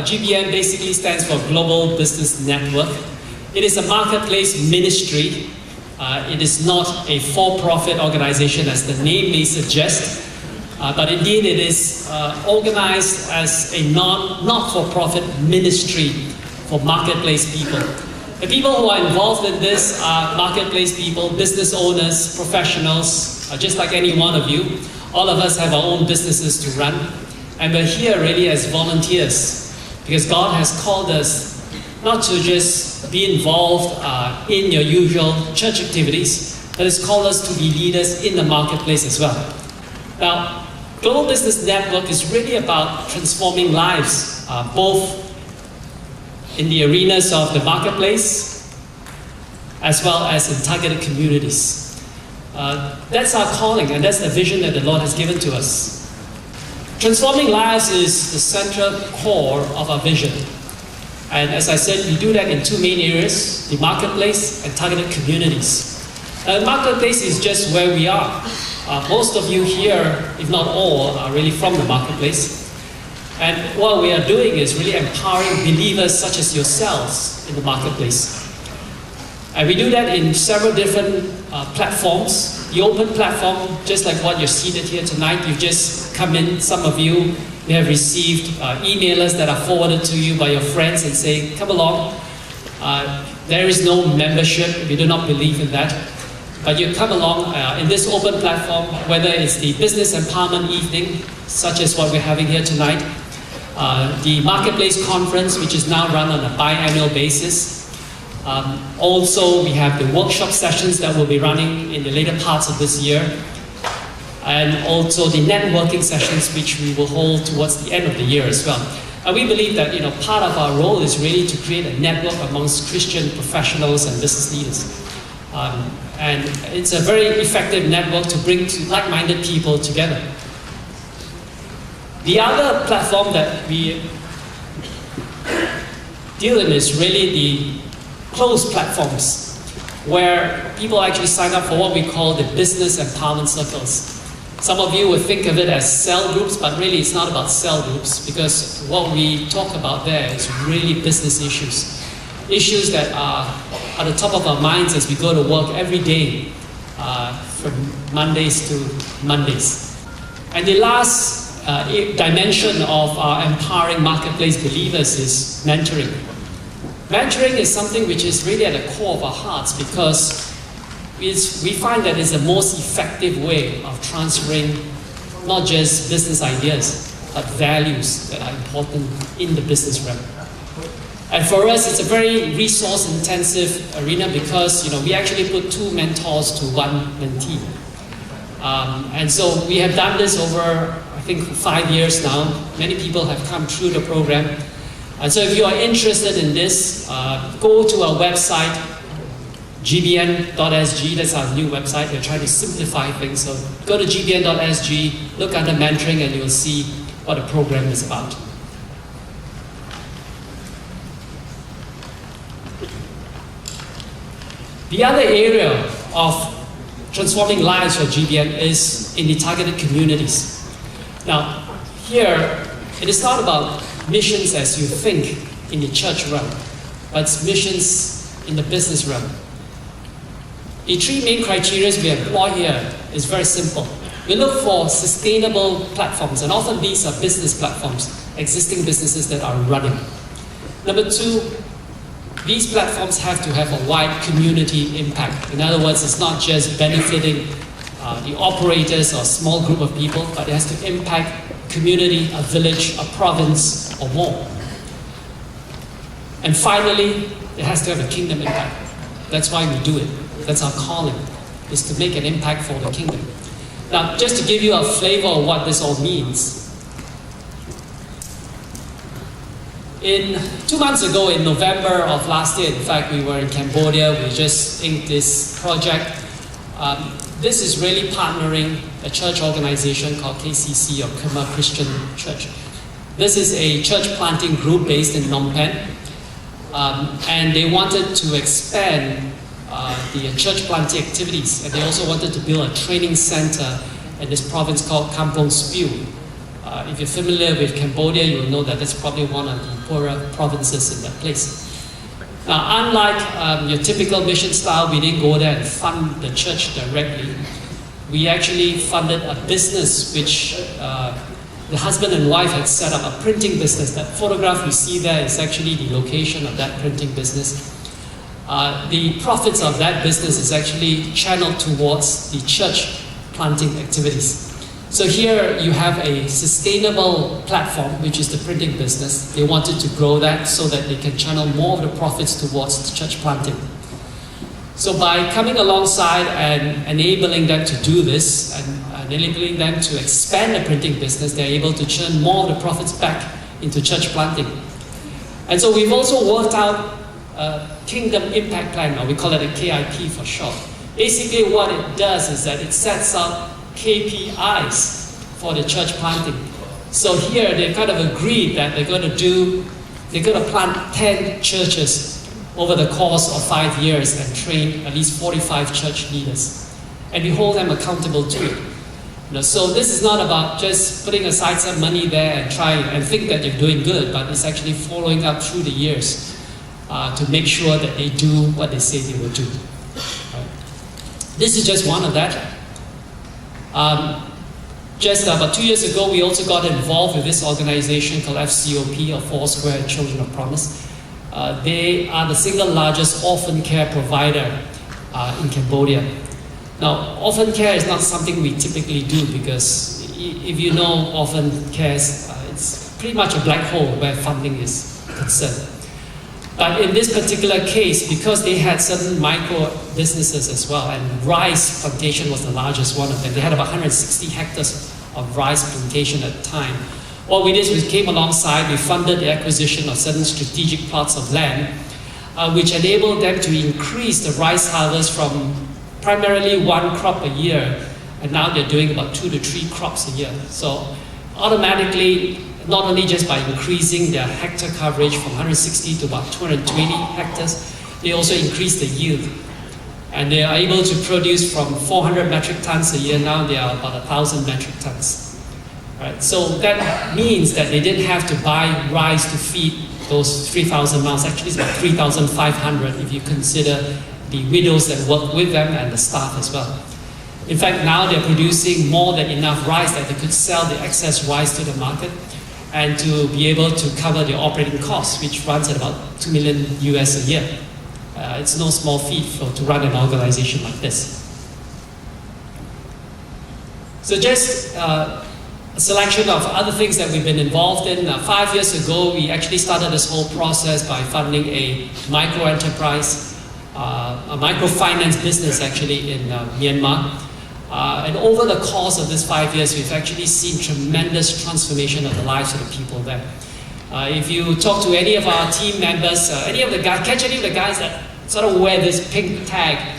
GBN basically stands for Global Business Network. It is a marketplace ministry. It is not a for-profit organization as the name may suggest, but indeed it is organized as a not-for-profit ministry for marketplace people. The people who are involved in this are marketplace people, business owners, professionals, just like any one of you. All of us have our own businesses to run, and we're here really as volunteers because God has called us not to just be involved in your usual church activities, but has called us to be leaders in the marketplace as well. Now, Global Business Network is really about transforming lives, both in the arenas of the marketplace, as well as in targeted communities. That's our calling, and that's the vision that the Lord has given to us. Transforming lives is the central core of our vision. And as I said, we do that in two main areas, the marketplace and targeted communities. The marketplace is just where we are. Most of you here, if not all, are really from the marketplace. And what we are doing is really empowering believers such as yourselves in the marketplace. And we do that in several different platforms. The open platform, just like what you're seated here tonight, you've just come in, some of you may have received emailers that are forwarded to you by your friends and say, come along. There is no membership, we do not believe in that. But you come along in this open platform, whether it's the business empowerment evening, such as what we're having here tonight, the Marketplace Conference, which is now run on a biannual basis. Also, we have the workshop sessions that will be running in the later parts of this year. And also the networking sessions, which we will hold towards the end of the year as well. And we believe that part of our role is really to create a network amongst Christian professionals and business leaders. And it's a very effective network to bring like-minded people together. The other platform that we deal in is really the closed platforms, where people actually sign up for what we call the business empowerment circles. Some of you will think of it as cell groups, but really it's not about cell groups, because what we talk about there is really business issues. Issues that are at the top of our minds as we go to work every day, from Mondays to Mondays. And the last dimension of our empowering marketplace believers is mentoring. Mentoring is something which is really at the core of our hearts because we find that it's the most effective way of transferring not just business ideas, but values that are important in the business realm. And for us, it's a very resource-intensive arena because we actually put two mentors to one mentee. And so we have done this over, I think, 5 years now. Many people have come through the program. And so if you are interested in this, go to our website, gbn.sg. That's our new website. We're trying to simplify things. So go to gbn.sg, look under mentoring, and you'll see what the program is about. The other area of transforming lives for GBN is in the targeted communities. Now, here, it is not about missions as you think in the church realm, but it's missions in the business realm. The three main criteria we employ here is very simple. We look for sustainable platforms, and often these are business platforms, existing businesses that are running. Number two, these platforms have to have a wide community impact. In other words, it's not just benefiting the operators or a small group of people, but it has to impact community, a village, a province, or more. And finally, it has to have a kingdom impact. That's why we do it. That's our calling, is to make an impact for the kingdom. Now, just to give you a flavor of what this all means, 2 months ago, in November of last year, in fact, we were in Cambodia. We just inked this project. This is really partnering a church organization called KCC, or Khmer Christian Church. This is a church planting group based in Phnom Penh, and they wanted to expand the church planting activities, and they also wanted to build a training center in this province called Kampong Spiu, If you're familiar with Cambodia, you will know that that's probably one of the poorer provinces in that place. Now, unlike your typical mission style, we didn't go there and fund the church directly. We actually funded a business which the husband and wife had set up, a printing business. That photograph you see there is actually the location of that printing business. The profits of that business is actually channeled towards the church planting activities. So here you have a sustainable platform, which is the printing business. They wanted to grow that so that they can channel more of the profits towards the church planting. So by coming alongside and enabling them to do this, and enabling them to expand the printing business, they're able to churn more of the profits back into church planting. And so we've also worked out a Kingdom Impact Plan, or we call it a KIP for short. Basically what it does is that it sets up KPIs for the church planting. So here they kind of agreed that they're going to plant 10 churches over the course of 5 years and train at least 45 church leaders. And we hold them accountable to it. So this is not about just putting aside some money there and try and think that you're doing good, but it's actually following up through the years to make sure that they do what they say they will do. This is just one of that. Just about 2 years ago, we also got involved with this organization called FCOP, or Foursquare Children of Promise. They are the single largest orphan care provider in Cambodia. Now, orphan care is not something we typically do because if you know orphan care, it's pretty much a black hole where funding is concerned. But in this particular case, because they had certain micro businesses as well, and rice plantation was the largest one of them. They had about 160 hectares of rice plantation at the time. What we did is we came alongside, we funded the acquisition of certain strategic plots of land, which enabled them to increase the rice harvest from primarily 1 crop a year, and now they're doing about 2 to 3 crops a year. So automatically, not only just by increasing their hectare coverage from 160 to about 220 hectares, they also increased the yield. And they are able to produce from 400 metric tons a year, now they are about 1,000 metric tons. Right? So that means that they didn't have to buy rice to feed those 3,000 mouths. Actually, it's about 3,500 if you consider the widows that work with them and the staff as well. In fact, now they're producing more than enough rice that they could sell the excess rice to the market and to be able to cover their operating costs, which runs at about $2 million US a year. It's no small feat to run an organization like this. So just a selection of other things that we've been involved in. 5 years ago, we actually started this whole process by funding a micro-enterprise, a microfinance business actually in Myanmar. And over the course of this 5 years, we've actually seen tremendous transformation of the lives of the people there. If you talk to any of our team members, catch any of the guys that sort of wear this pink tag,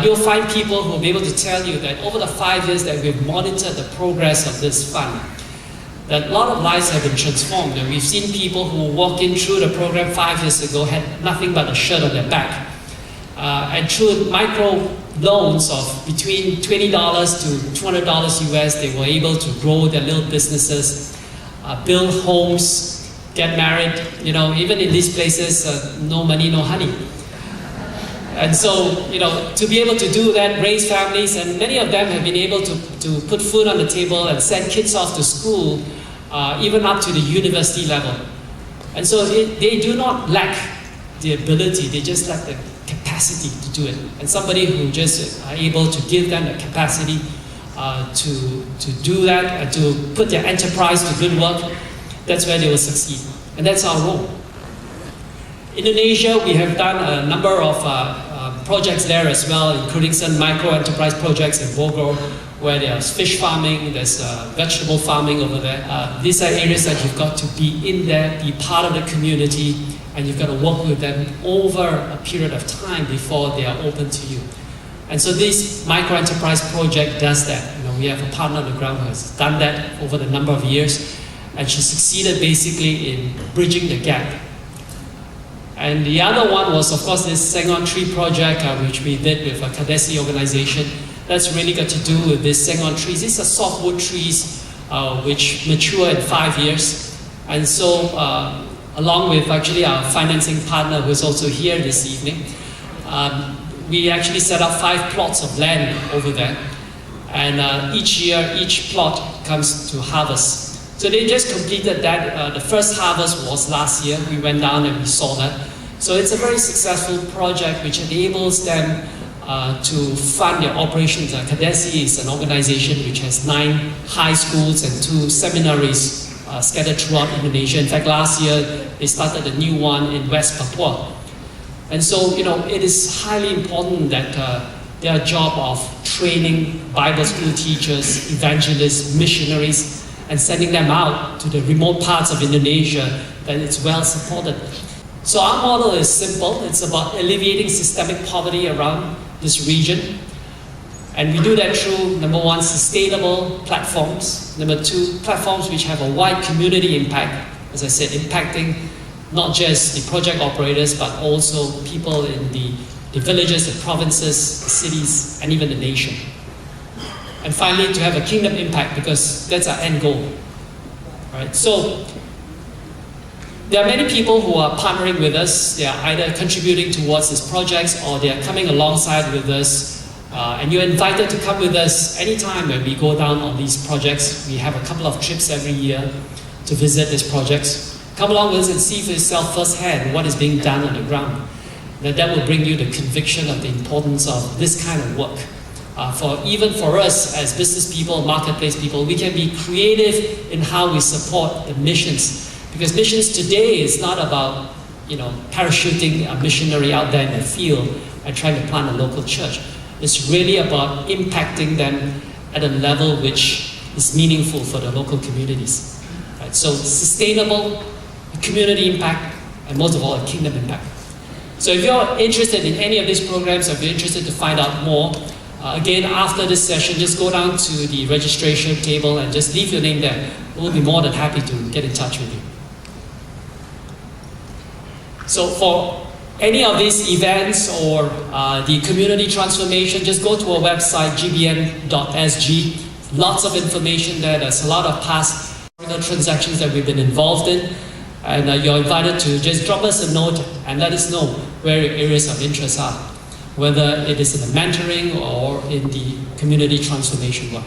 you'll find people who will be able to tell you that over the 5 years that we've monitored the progress of this fund, that a lot of lives have been transformed. And we've seen people who walked in through the program 5 years ago had nothing but a shirt on their back. And through micro loans of between $20 to $200 US, they were able to grow their little businesses, build homes, get married. Even in these places, no money, no honey. And so, to be able to do that, raise families, and many of them have been able to put food on the table and send kids off to school, even up to the university level. And so they do not lack the ability, they just lack the capacity to do it. And somebody who just are able to give them the capacity to do that and to put their enterprise to good work, that's where they will succeed. And that's our role. Indonesia, we have done a number of projects there as well, including some micro-enterprise projects in Bogor, where there's fish farming, there's vegetable farming over there. These are areas that you've got to be in there, be part of the community, and you've got to work with them over a period of time before they are open to you. And so this micro-enterprise project does that. We have a partner on the ground who has done that over the number of years, and she succeeded basically in bridging the gap. And the other one was, of course, this Sengon Tree project, which we did with a Kadesi organization. That's really got to do with this Sengon trees. These are softwood trees which mature in 5 years. And so, along with actually our financing partner who is also here this evening, we actually set up 5 plots of land over there. And each year, each plot comes to harvest. So they just completed that. The first harvest was last year. We went down and we saw that. So it's a very successful project which enables them to fund their operations. Kadesi is an organization which has 9 high schools and 2 seminaries scattered throughout Indonesia. In fact, last year they started a new one in West Papua. And so, it is highly important that their job of training Bible school teachers, evangelists, missionaries, and sending them out to the remote parts of Indonesia, that it's well supported. So our model is simple. It's about alleviating systemic poverty around this region. And we do that through, number 1, sustainable platforms. Number 2, platforms which have a wide community impact. As I said, impacting not just the project operators, but also people in the villages, the provinces, the cities, and even the nation. And finally, to have a kingdom impact, because that's our end goal. Right? So there are many people who are partnering with us. They are either contributing towards these projects or they are coming alongside with us. And you're invited to come with us anytime when we go down on these projects. We have a couple of trips every year to visit these projects. Come along with us and see for yourself firsthand what is being done on the ground. That will bring you the conviction of the importance of this kind of work. Even for us as business people, marketplace people, we can be creative in how we support the missions. Because missions today is not about, parachuting a missionary out there in the field and trying to plant a local church. It's really about impacting them at a level which is meaningful for the local communities. Right? So sustainable, community impact, and most of all, a kingdom impact. So if you're interested in any of these programs, or if you're interested to find out more, again, after this session, just go down to the registration table and just leave your name there. We'll be more than happy to get in touch with you. So for any of these events or the community transformation, just go to our website, gbn.sg. Lots of information there. There's a lot of past transactions that we've been involved in. And you're invited to just drop us a note and let us know where your areas of interest are, whether it is in the mentoring or in the community transformation work.